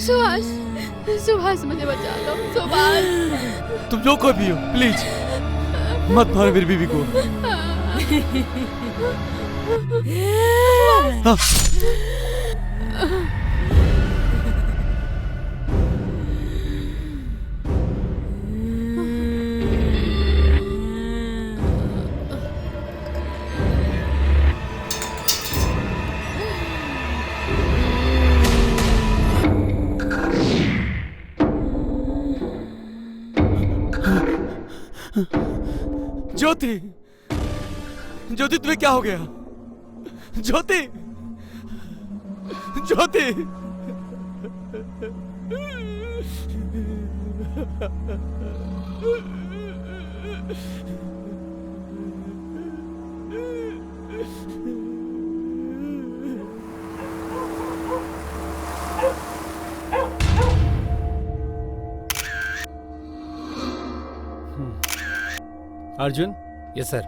सुभाष, सुभाष मुझे बचा लो सुभाष। तुम जो कोई भी हो प्लीज मत मारो मेरी बीवी को। हाँ। ज्योति, ज्योति तुम्हें क्या हो गया? ज्योति, ज्योति। अर्जुन। Yes sir.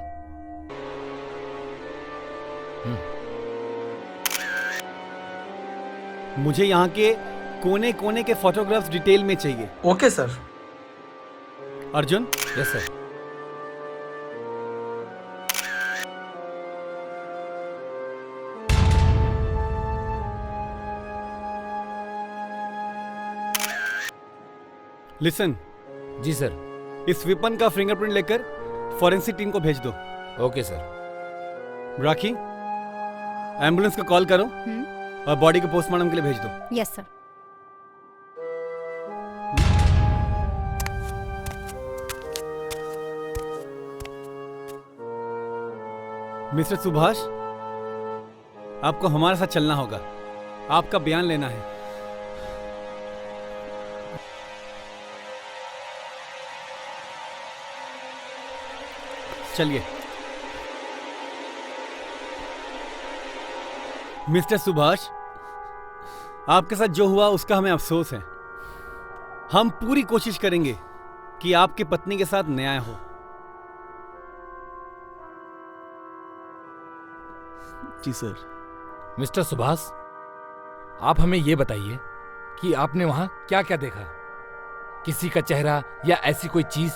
मुझे यहाँ के कोने कोने के फोटोग्राफ्स डिटेल में चाहिए। Okay sir. Arjun. Yes sir. Listen. जी सर। इस वेपन का फिंगरप्रिंट लेकर फॉरेंसिक टीम को भेज दो। Okay sir. राखी, एम्बुलेंस को कॉल करो और बॉडी को पोस्टमार्टम के लिए भेज दो। Yes sir. मिस्टर सुभाष, आपको हमारे साथ चलना होगा। आपका बयान लेना है। चलिए। मिस्टर सुभाष, आपके साथ जो हुआ उसका हमें अफसोस है। हम पूरी कोशिश करेंगे कि आपकी पत्नी के साथ न्याय हो। जी सर। मिस्टर सुभाष, आप हमें यह बताइए कि आपने वहां क्या क्या देखा? किसी का चेहरा या ऐसी कोई चीज?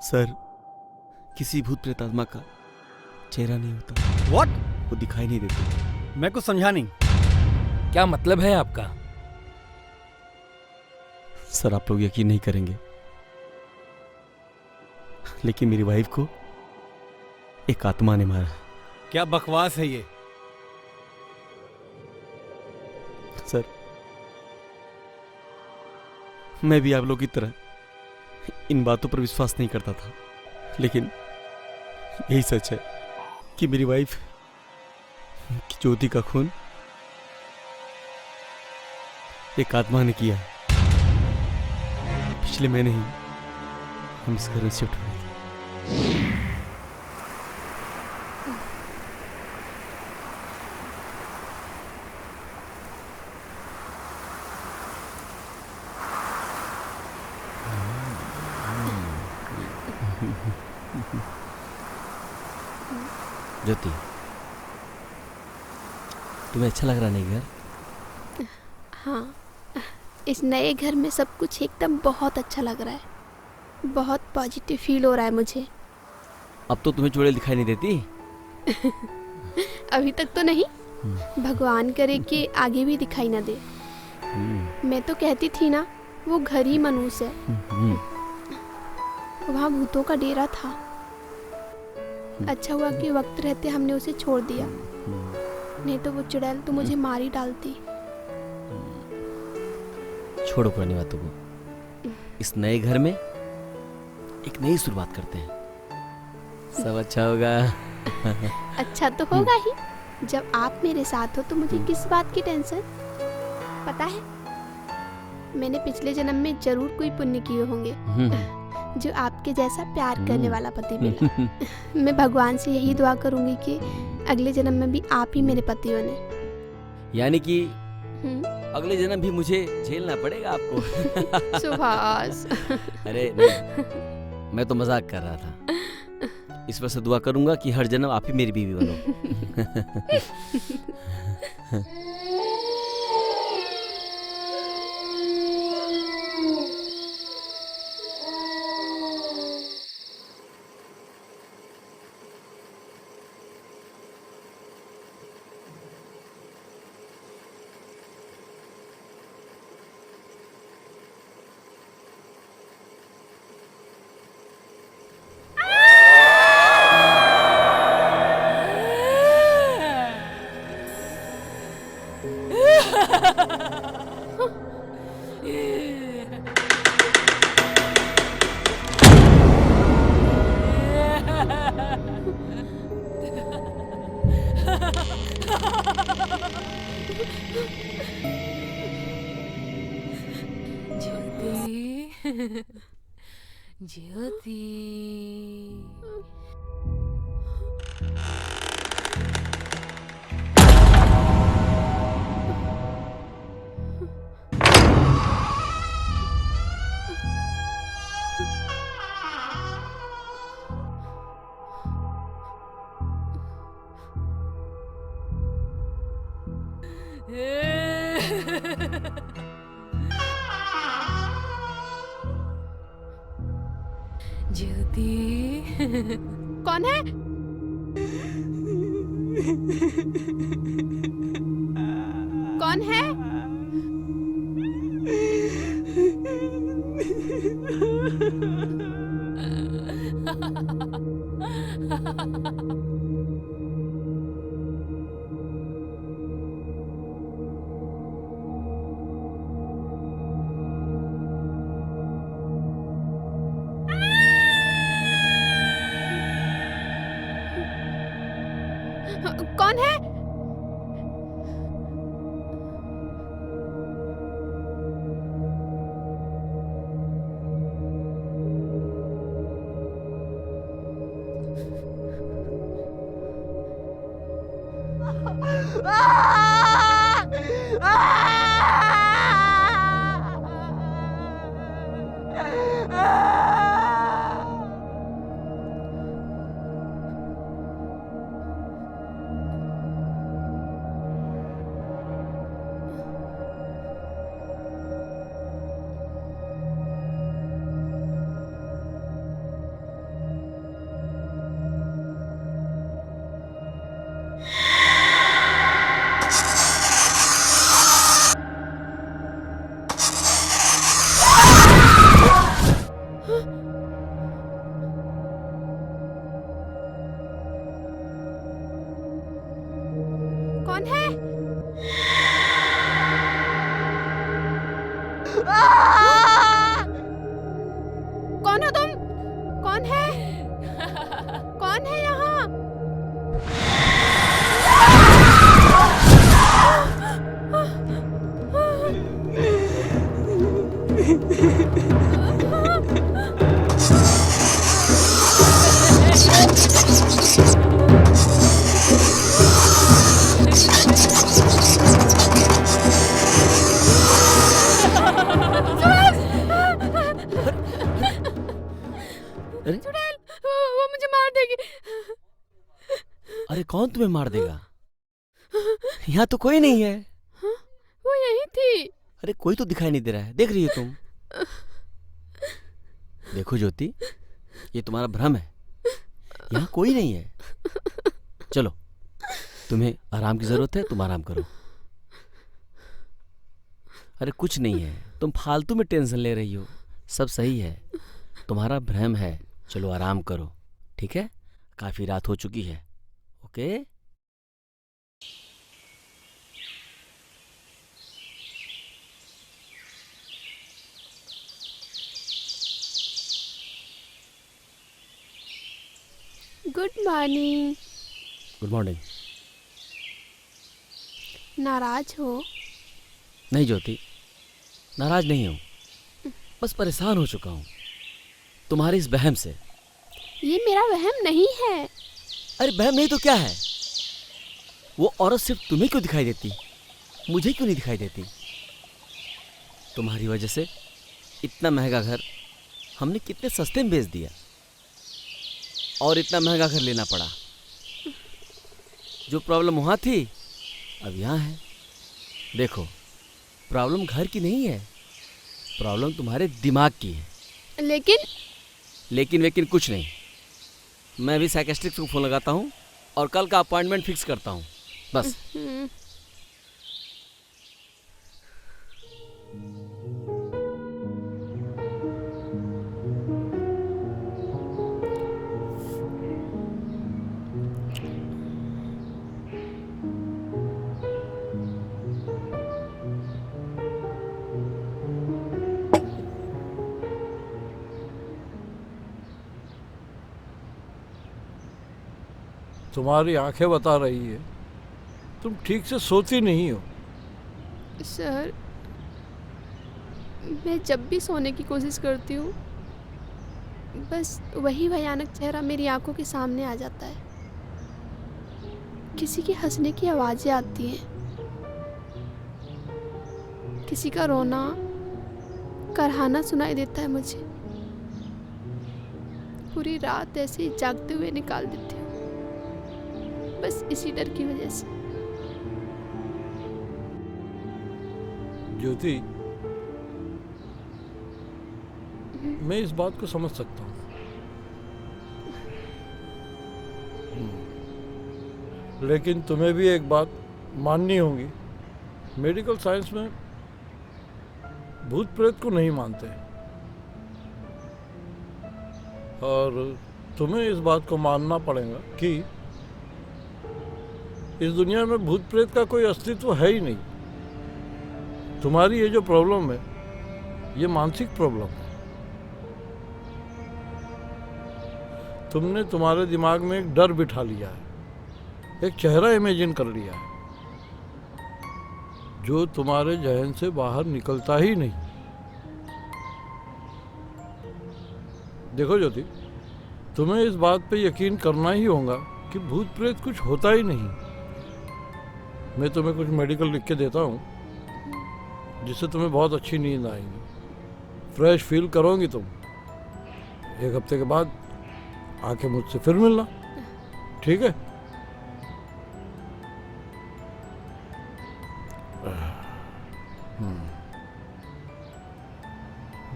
सर, किसी भूत प्रेत आत्मा का चेहरा नहीं होता। What? वो दिखाई नहीं देते। मैं कुछ समझा नहीं। क्या मतलब है आपका? सर, आप लोग यकीन नहीं करेंगे, लेकिन मेरी वाइफ को एक आत्मा ने मारा। क्या बकवास है ये? सर, मैं भी आप लोग की तरह इन बातों पर विश्वास नहीं करता था, लेकिन यही सच है कि मेरी वाइफ की ज्योति का खून एक आत्मा ने किया। पिछले महीने ही हम इस घर में शिफ्ट हुए थे। ज्योति, तुम्हें अच्छा लग रहा नहीं घर? हाँ, इस नए घर में सब कुछ एकदम बहुत अच्छा लग रहा है। बहुत पॉजिटिव फील हो रहा है मुझे। अब तो तुम्हें चुड़ैल दिखाई नहीं देती? अभी तक तो नहीं, भगवान करे कि आगे भी दिखाई ना दे। मैं तो कहती थी ना, वो घर ही मनुष्य है। वहाँ भूतों का डेरा था। अच्छा हुआ कि वक्त रहते हमने उसे छोड़ दिया, नहीं तो वो चुड़ैल तो मुझे मार ही डालती। छोड़ो पुरानी बातों को। इस नए घर में एक नई शुरुआत करते हैं। सब अच्छा होगा। अच्छा तो होगा ही। जब आप मेरे साथ हो तो मुझे किस बात की टेंशन? पता है, मैंने पिछले जन्म में जरूर कोई पुण्य किए होंगे जो आपके जैसा प्यार करने वाला पति मिला। मैं भगवान से यही दुआ करूंगी कि अगले जन्म में भी आप ही मेरे पति बने। यानी कि अगले जन्म भी मुझे झेलना पड़ेगा आपको। सुभाष। अरे नहीं, मैं तो मजाक कर रहा था। इस वजह से दुआ करूंगा कि हर जन्म आप ही मेरी बीवी बनो। ज्योति ज्योति ज्योति कौन है? कौन है? कौन है? कौन है? कौन हो तुम? कौन है? कौन है यहाँ? अरे चुड़ैल, वो मुझे मार देगी। अरे कौन तुम्हें मार देगा? यहाँ तो कोई नहीं है। वो यही थी। अरे कोई तो दिखाई नहीं दे रहा है, देख रही हो तुम? देखो ज्योति, ये तुम्हारा भ्रम है, यहाँ कोई नहीं है। चलो, तुम्हें आराम की जरूरत है, तुम आराम करो। अरे कुछ नहीं है, तुम फालतू में टेंशन ले रही हो, सब सही है, तुम्हारा भ्रम है। चलो आराम करो, ठीक है? काफी रात हो चुकी है। Okay? Good morning. Good morning. नाराज हो? नहीं ज्योति, नाराज नहीं हूँ, बस परेशान हो चुका हूँ तुम्हारे इस वहम से। ये मेरा वहम नहीं है। अरे वहम नहीं तो क्या है? वो औरत सिर्फ तुम्हें क्यों दिखाई देती, मुझे क्यों नहीं दिखाई देती? तुम्हारी वजह से इतना महंगा घर हमने कितने सस्ते में बेच दिया, और इतना महंगा घर लेना पड़ा। जो प्रॉब्लम वहाँ थी अब यहाँ है। देखो, प्रॉब्लम घर की नहीं है, प्रॉब्लम तुम्हारे दिमाग की है। लेकिन कुछ नहीं। मैं भी साइकियाट्रिस्ट को फोन लगाता हूँ और कल का अपॉइंटमेंट फिक्स करता हूँ, बस। तुम्हारी आंखें बता रही है तुम ठीक से सोती नहीं हो। सर, मैं जब भी सोने की कोशिश करती हूँ बस वही भयानक चेहरा मेरी आंखों के सामने आ जाता है। किसी के हंसने की आवाज़ें आती हैं, किसी का रोना करहाना सुनाई देता है मुझे। पूरी रात ऐसे ही जागते हुए निकाल देती हूँ, बस इसी डर की वजह से। ज्योति, मैं इस बात को समझ सकता हूँ, लेकिन तुम्हें भी एक बात माननी होगी। मेडिकल साइंस में भूत प्रेत को नहीं मानते, और तुम्हें इस बात को मानना पड़ेगा कि इस दुनिया में भूत प्रेत का कोई अस्तित्व है ही नहीं। तुम्हारी ये जो प्रॉब्लम है, ये मानसिक प्रॉब्लम है। तुमने तुम्हारे दिमाग में एक डर बिठा लिया है, एक चेहरा इमेजिन कर लिया है जो तुम्हारे जहन से बाहर निकलता ही नहीं। देखो ज्योति, तुम्हें इस बात पे यकीन करना ही होगा कि भूत प्रेत कुछ होता ही नहीं। मैं तुम्हें कुछ मेडिकल लिख के देता हूँ जिससे तुम्हें बहुत अच्छी नींद आएगी, फ्रेश फील करोगी तुम। 1 हफ्ते के बाद आके मुझसे फिर मिलना, ठीक है?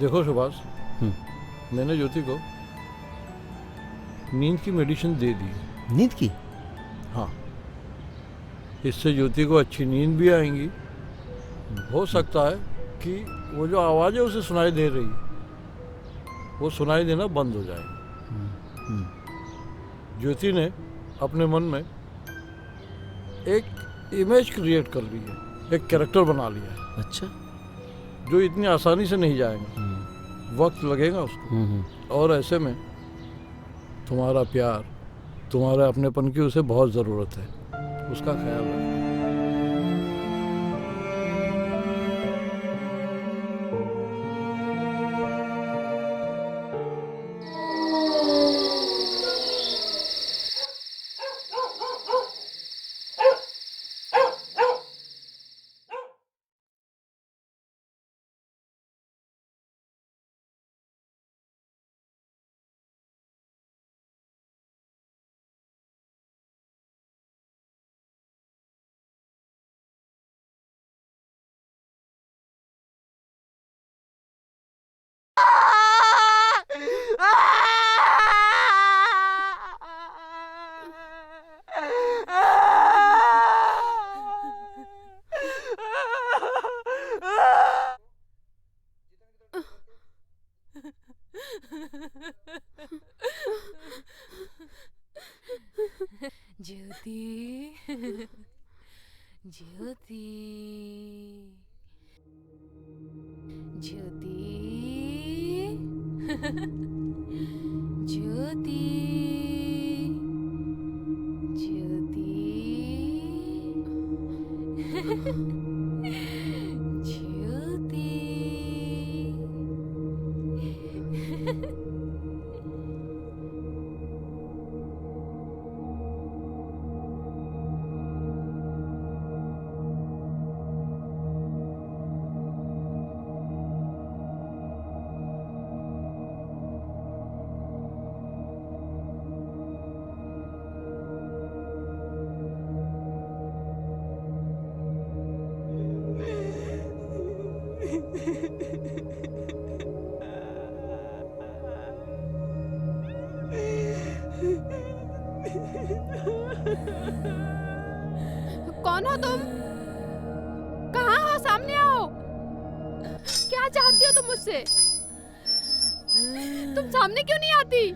देखो सुभाष, मैंने ज्योति को नींद की मेडिसिन दे दी। नींद की? हाँ, इससे ज्योति को अच्छी नींद भी आएंगी। हो सकता है कि वो जो आवाज़ें उसे सुनाई दे रही, वो सुनाई देना बंद हो जाए। ज्योति ने अपने मन में एक इमेज क्रिएट कर ली है, एक कैरेक्टर बना लिया है। अच्छा। जो इतनी आसानी से नहीं जाएगा, वक्त लगेगा उसको। और ऐसे में तुम्हारा प्यार, तुम्हारे अपनेपन की उसे बहुत ज़रूरत है, उसका ख्याल रखना। ज्योति, ज्योति, ज्योति, ज्योति, ज्योति। कौन हो तुम? कहाँ हो? सामने आओ। क्या चाहती हो तुम मुझसे? तुम सामने क्यों नहीं आती?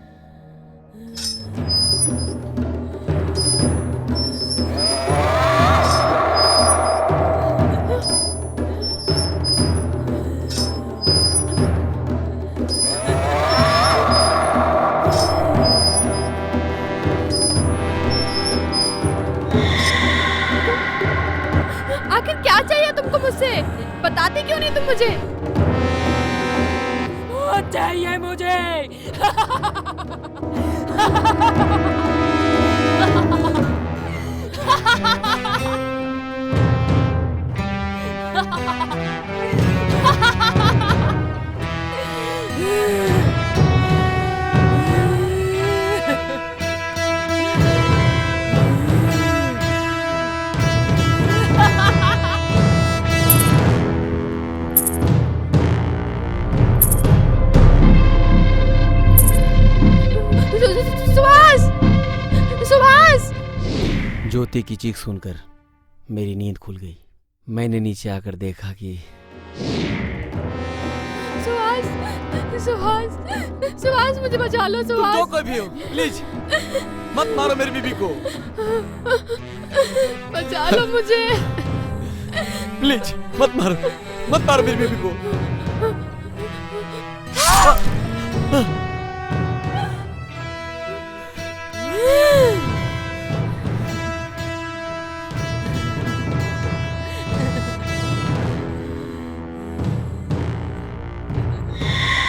आखिर क्या चाहिए तुमको मुझसे? बताते क्यों नहीं तुम मुझे? बहुत चाहिए मुझे। सुभाष! सुभाष! ज्योति की चीख सुनकर मेरी नींद खुल गई। मैंने नीचे आकर देखा कि सुभाष! सुभाष! सुभाष, मुझे बचा लो सुभाष! जो कोई भी हो, प्लीज मत मारो मेरी बीबी को। बचा लो मुझे। प्लीज मत मारो मेरी बीबी को।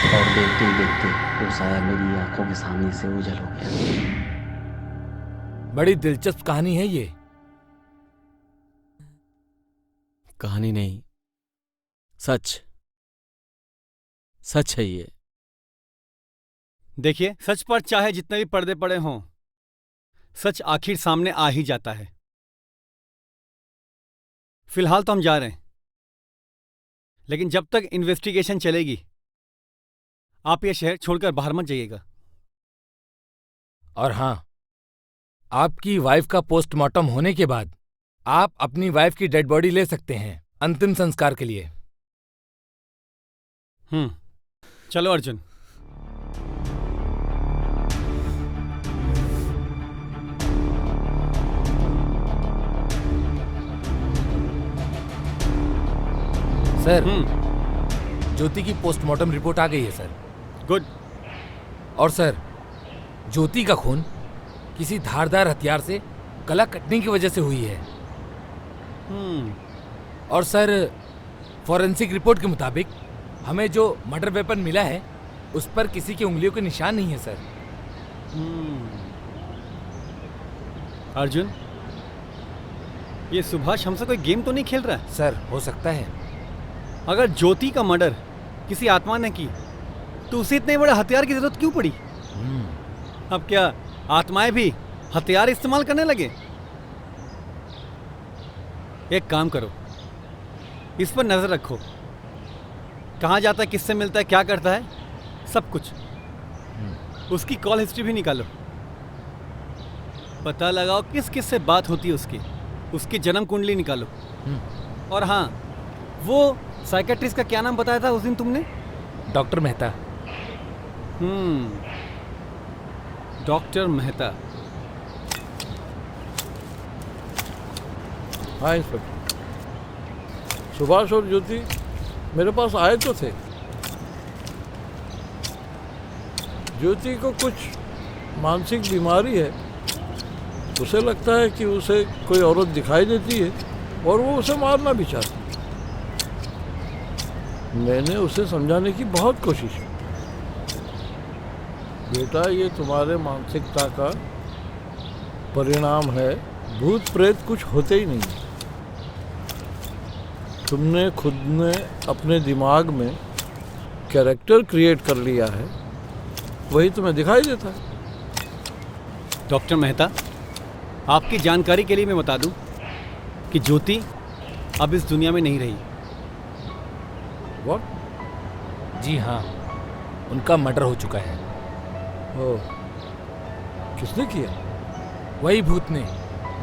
और देखते ही देखते वो साया मेरी आंखों के सामने से ओझल हो गया। बड़ी दिलचस्प कहानी है ये। कहानी नहीं, सच है ये। देखिए, सच पर चाहे जितने भी पर्दे पड़े हों, सच आखिर सामने आ ही जाता है। फिलहाल तो हम जा रहे हैं, लेकिन जब तक इन्वेस्टिगेशन चलेगी आप ये शहर छोड़कर बाहर मत जाइएगा। और हाँ, आपकी वाइफ का पोस्टमार्टम होने के बाद आप अपनी वाइफ की डेड बॉडी ले सकते हैं अंतिम संस्कार के लिए। चलो अर्जुन। सर, ज्योति की पोस्टमार्टम रिपोर्ट आ गई है सर। गुड। और सर, ज्योति का खून किसी धारदार हथियार से गला कटने की वजह से हुई है। और सर, फॉरेंसिक रिपोर्ट के मुताबिक हमें जो मर्डर वेपन मिला है उस पर किसी की उंगलियों के निशान नहीं है सर। अर्जुन, ये सुभाष हमसे कोई गेम तो नहीं खेल रहा है? सर, हो सकता है। अगर ज्योति का मर्डर किसी आत्मा ने की तो उसे इतने बड़े हथियार की जरूरत क्यों पड़ी? अब क्या आत्माएं भी हथियार इस्तेमाल करने लगे? एक काम करो, इस पर नजर रखो, कहाँ जाता है, किससे मिलता है, क्या करता है, सब कुछ। उसकी कॉल हिस्ट्री भी निकालो, पता लगाओ किस किस से बात होती है उसकी जन्म कुंडली निकालो। और हाँ, वो साइकेट्रिस्ट का क्या नाम बताया था उस दिन तुमने? डॉक्टर मेहता। डॉक्टर मेहता। हाँ इंस्पेक्टर, सुभाष और ज्योति मेरे पास आए तो थे। ज्योति को कुछ मानसिक बीमारी है, उसे लगता है कि उसे कोई औरत दिखाई देती है और वो उसे मारना भी चाहती है। मैंने उसे समझाने की बहुत कोशिश की, बेटा ये तुम्हारे मानसिकता का परिणाम है, भूत प्रेत कुछ होते ही नहीं। तुमने खुद ने अपने दिमाग में कैरेक्टर क्रिएट कर लिया है, वही तुम्हें दिखाई देता है। डॉक्टर मेहता, आपकी जानकारी के लिए मैं बता दूं कि ज्योति अब इस दुनिया में नहीं रही। What? जी हाँ, उनका मर्डर हो चुका है। ओह, किसने किया? वही भूत ने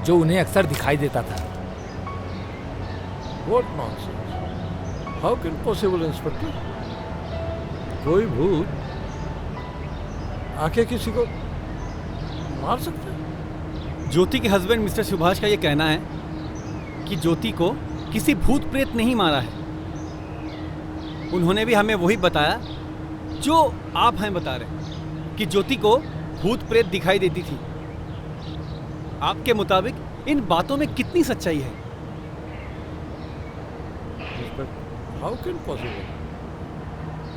जो उन्हें अक्सर दिखाई देता था। What nonsense? How can possible, inspector? कोई भूत आके किसी को मार सकता है? ज्योति के हस्बैंड मिस्टर सुभाष का यह कहना है कि ज्योति को किसी भूत प्रेत नहीं मारा है। उन्होंने भी हमें वही बताया जो आप हमें बता रहे हैं कि ज्योति को भूत प्रेत दिखाई देती थी। आपके मुताबिक इन बातों में कितनी सच्चाई है? How can possible?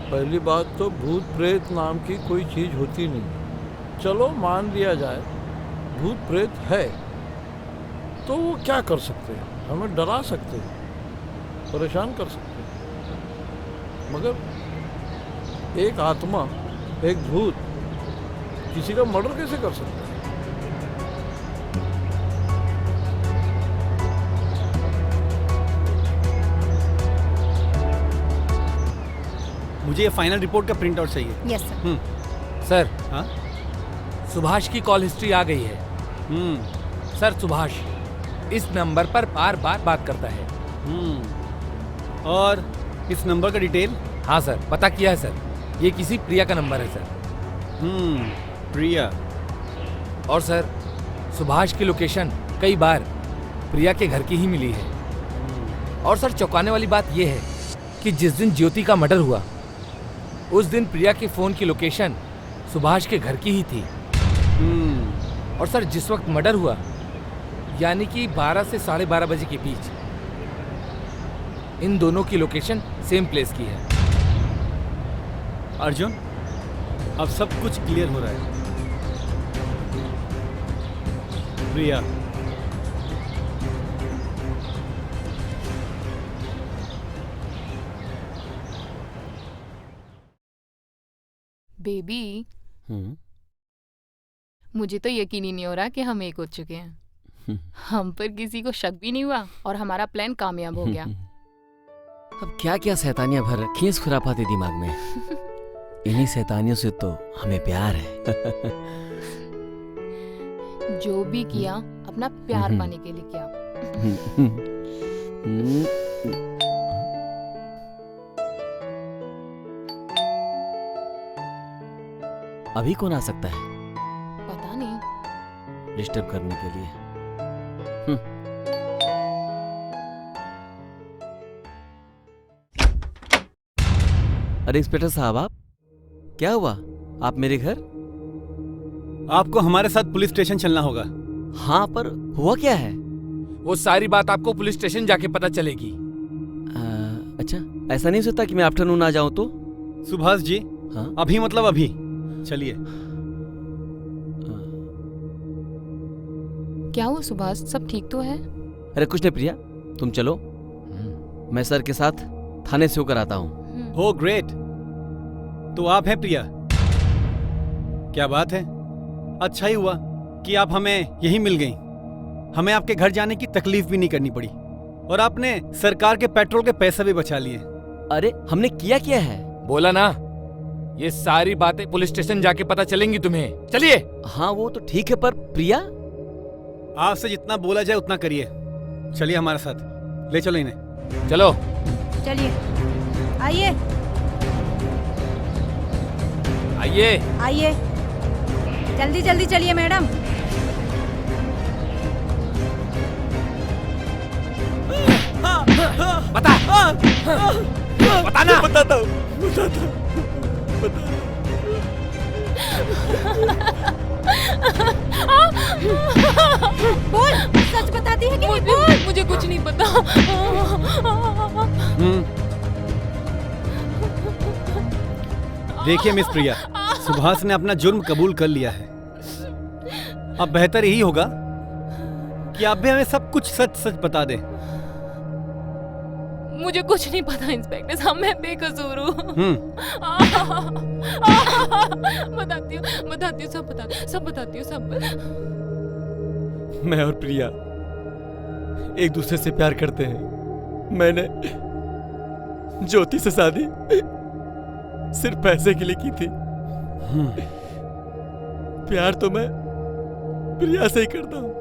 पहली बात तो भूत प्रेत नाम की कोई चीज होती नहीं। चलो मान लिया जाए भूत प्रेत है, तो वो क्या कर सकते हैं? हमें डरा सकते हैं, परेशान कर सकते हैं, मगर एक आत्मा, एक भूत किसी का मर्डर कैसे कर सकता है? मुझे ये फाइनल रिपोर्ट का प्रिंट आउट चाहिए। Yes sir. सर, हाँ? सुभाष की कॉल हिस्ट्री आ गई है। सर, सुभाष इस नंबर पर बार बार बात करता है। और इस नंबर का डिटेल? हाँ सर, पता किया है सर, ये किसी प्रिया का नंबर है सर। प्रिया। और सर, सुभाष की लोकेशन कई बार प्रिया के घर की ही मिली है। और सर, चौंकाने वाली बात यह है कि जिस दिन ज्योति का मर्डर हुआ उस दिन प्रिया के फोन की लोकेशन सुभाष के घर की ही थी। और सर, जिस वक्त मर्डर हुआ यानी कि 12 से 12:30 बजे के बीच इन दोनों की लोकेशन सेम प्लेस की है। अर्जुन, अब सब कुछ क्लियर हो रहा है। प्रिया, बेबी, मुझे तो यकीन ही नहीं हो रहा कि हम एक हो चुके हैं। हम पर किसी को शक भी नहीं हुआ और हमारा प्लान कामयाब हो गया। अब क्या क्या शैतानियां भर रखी हैं इस खुरापाती दिमाग में। इन्हीं शैतानियों से तो हमें प्यार है। जो भी किया अपना प्यार पाने के लिए किया। अभी कौन आ सकता है पता नहीं। डिस्टर्ब करने के लिए? अरे इंस्पेक्टर साहब, आप क्या हुआ? आप मेरे घर? आपको हमारे साथ पुलिस स्टेशन चलना होगा। हाँ, पर हुआ क्या है? वो सारी बात आपको पुलिस स्टेशन जाके पता चलेगी। अच्छा, ऐसा नहीं हो सकता कि मैं आफ्टरनून आ जाऊं तो? सुभाष जी, हाँ? अभी मतलब अभी चलिए। क्या हुआ सुभाष, सब ठीक तो है? अरे कुछ नहीं प्रिया, तुम चलो, मैं सर के साथ थाने से होकर आता हूँ। हो ग्रेट, तो आप हैं प्रिया? क्या बात है, अच्छा ही हुआ कि आप हमें यहीं मिल गई। हमें आपके घर जाने की तकलीफ भी नहीं करनी पड़ी और आपने सरकार के पेट्रोल के पैसे भी बचा लिए। अरे हमने किया क्या है? बोला ना, ये सारी बातें पुलिस स्टेशन जाके पता चलेंगी तुम्हें। चलिए। हाँ वो तो ठीक है, पर प्रिया? आपसे जितना बोला जाए उतना करिए। चलिए हमारे साथ, ले चलो इन्हें। चलो चलिए, आइए आइए आइए, जल्दी जल्दी चलिए मैडम। बता बताना। बताता हूँ, बताता हूँ। बोल, सच बताती है कि नहीं? बोल। मुझे कुछ नहीं पता। देखिए मिस प्रिया, सुभाष ने अपना जुर्म कबूल कर लिया है। अब बेहतर यही होगा कि आप भी हमें सब कुछ सच सच बता दें। मुझे कुछ नहीं पता इंस्पेक्टर साहब, मैं बेकसूर हूँ। बताती हूँ सब बताती हूँ सब। मैं और प्रिया एक दूसरे से प्यार करते हैं। मैंने ज्योति से शादी सिर्फ पैसे के लिए की थी। प्यार तो मैं प्रिया से ही करता हूँ।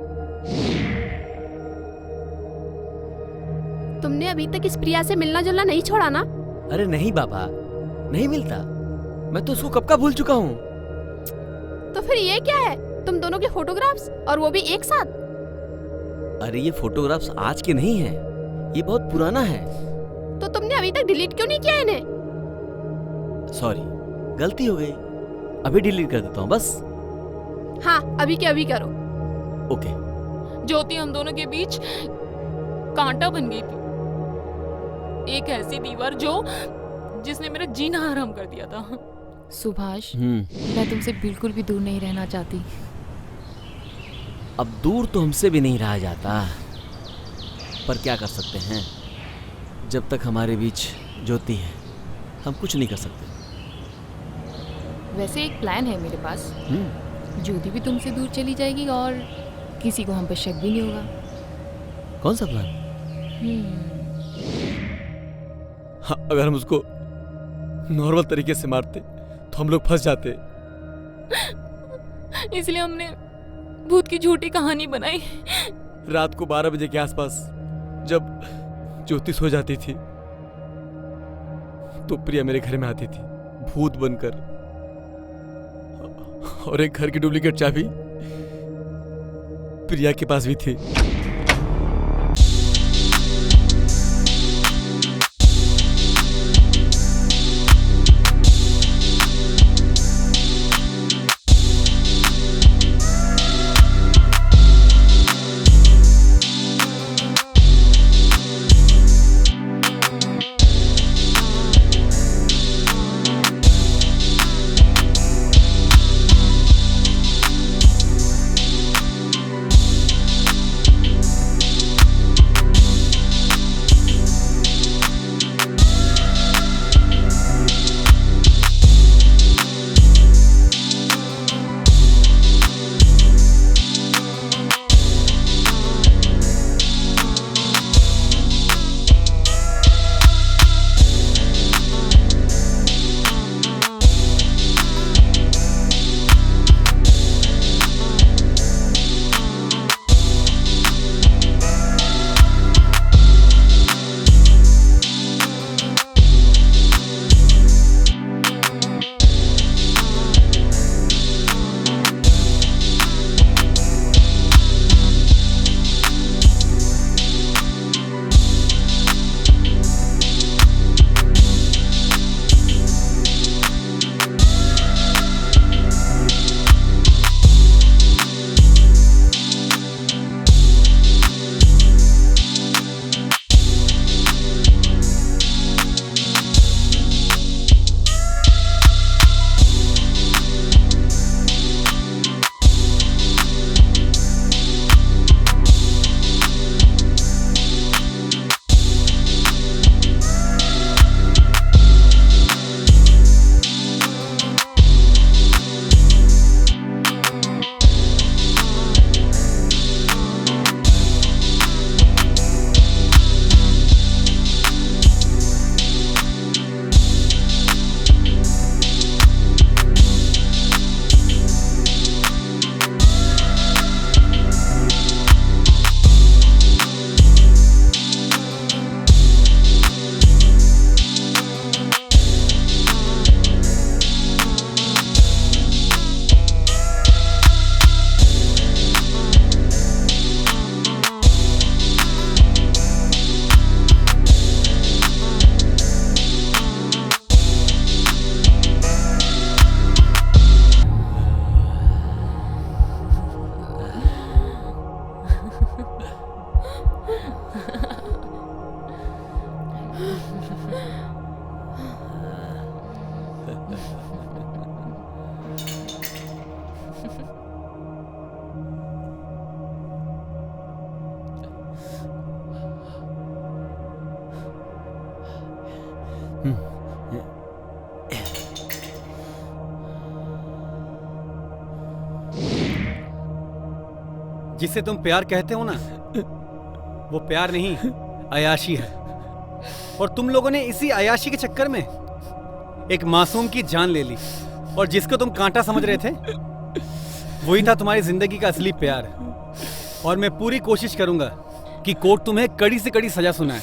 तुमने अभी तक इस प्रिया से मिलना जुलना नहीं छोड़ा ना? अरे नहीं बाबा, नहीं मिलता। मैं तो उसको कब का भूल चुका हूँ। तो फिर ये क्या है? तुम दोनों के फोटोग्राफ्स, और वो भी एक साथ? अरे ये फोटोग्राफ्स आज के नहीं है, ये बहुत पुराना है। तो तुमने अभी तक डिलीट क्यों नहीं किया इन्हें? सॉरी, गलती हो गई। अभी डिलीट कर देता हूँ बस। हाँ, अभी के अभी करो। ओके। ज्योति हम दोनों के बीच कांटा बन गई थी। एक ऐसी दीवार जिसने मेरा जीना हराम कर दिया था। सुभाष, मैं तुमसे बिल्कुल भी दूर नहीं रहना चाहती। अब दूर तो हमसे भी नहीं रहा जाता, पर क्या कर सकते हैं, जब तक हमारे बीच ज्योति है हम कुछ नहीं कर सकते। वैसे एक प्लान है मेरे पास। ज्योति भी तुमसे दूर चली जाएगी और किसी को हम पर शक भी नहीं होगा। कौन सा प्लान? हाँ, अगर हम उसको नॉर्मल तरीके से मारते तो हम लोग फंस जाते। इसलिए हमने भूत की झूठी कहानी बनाई। रात को 12 बजे के आसपास जब ज्योति सो जाती थी तो प्रिया मेरे घर में आती थी भूत बनकर, और एक घर की डुप्लीकेट चाबी प्रिया के पास भी थी। जिसे तुम प्यार कहते हो ना, वो प्यार नहीं, अयाशी है। और तुम लोगों ने इसी अयाशी के चक्कर में एक मासूम की जान ले ली, और जिसको तुम कांटा समझ रहे थे वही था तुम्हारी जिंदगी का असली प्यार। और मैं पूरी कोशिश करूंगा कि कोर्ट तुम्हें कड़ी से कड़ी सजा सुनाए।